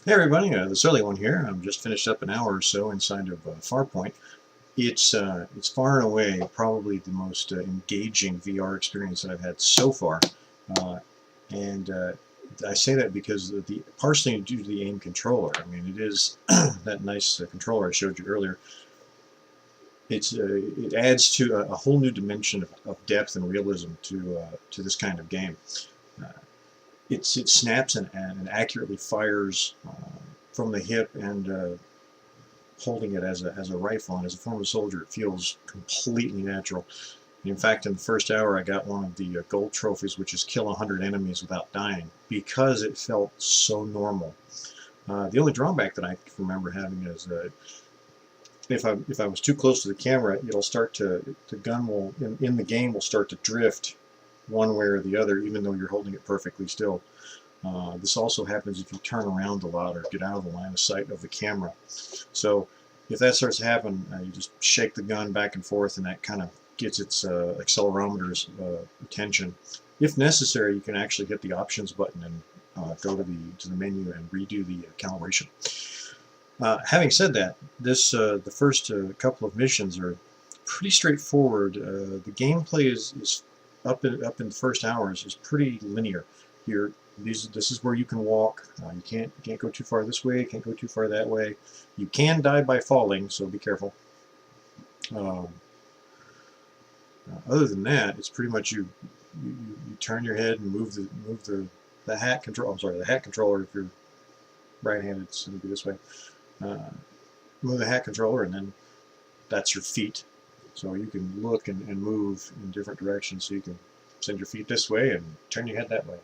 Hey everybody, the Surly One here. I'm just finished up an hour or so inside of Farpoint. It's far and away probably the most engaging VR experience that I've had so far, uh, and I say that because partially due to the aim controller. I mean, it is that nice controller I showed you earlier. It adds to a whole new dimension of depth and realism to this kind of game. Uh, it snaps and accurately fires from the hip, and holding it as a rifle, and as a former soldier it feels completely natural. And in fact, in the first hour I got one of the gold trophies, which is kill 100 enemies without dying, because it felt so normal. The only drawback that I remember having is if I was too close to the camera, it'll start to, the gun will in the game will start to drift one way or the other, even though you're holding it perfectly still. This also happens if you turn around a lot or get out of the line of sight of the camera. So if that starts to happen, you just shake the gun back and forth, and that kind of gets its accelerometer's attention. If necessary, you can actually hit the options button and go to the menu and redo the calibration. Having said that, the first couple of missions are pretty straightforward. The gameplay is up in the first hours is pretty linear. This is where you can walk. You can't go too far this way. Can't go too far that way. You can die by falling, so be careful. Other than that, it's pretty much you turn your head and move the hat control. I'm sorry, the hat controller. If you're right-handed, it's going to be this way. Move the hat controller, and then that's your feet. So you can look and move in different directions. So you can send your feet this way and turn your head that way.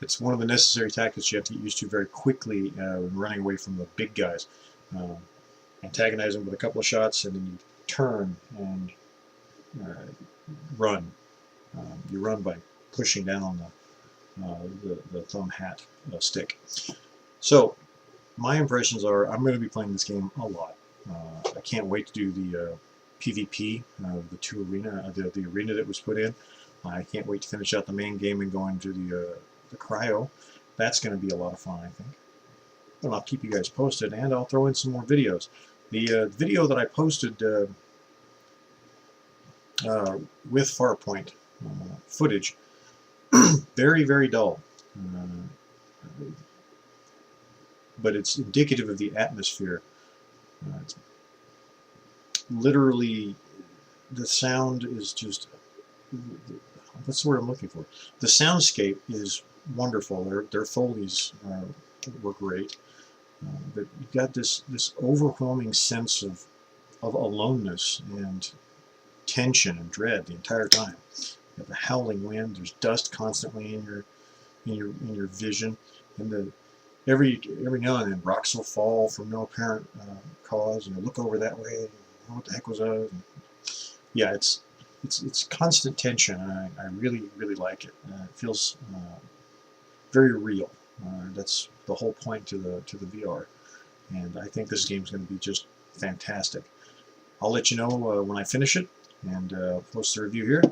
It's one of the necessary tactics you have to get used to very quickly when running away from the big guys. Antagonize them with a couple of shots, and then you turn and run. You run by pushing down on the thumb hat stick. So my impressions are I'm going to be playing this game a lot. I can't wait to do the PvP, the the arena that was put in. I can't wait to finish out the main game and go into the cryo. That's going to be a lot of fun, I think. And I'll keep you guys posted, and I'll throw in some more videos. The video that I posted with Farpoint footage, very, very dull. But it's indicative of the atmosphere. It's literally, the sound is just, what's the word I'm looking for? The soundscape is wonderful. Their Foleys were great. But you've got this overwhelming sense of aloneness and tension and dread the entire time. You have the howling wind. There's dust constantly in your vision, and every now and then rocks will fall from no apparent cause, and you look over that way. What the heck was that? Yeah, it's constant tension, and I really, really like it. It feels very real. That's the whole point to the VR, and I think this game's going to be just fantastic. I'll let you know when I finish it, and post the review here.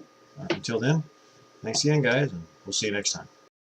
Until then, thanks again, guys, and we'll see you next time.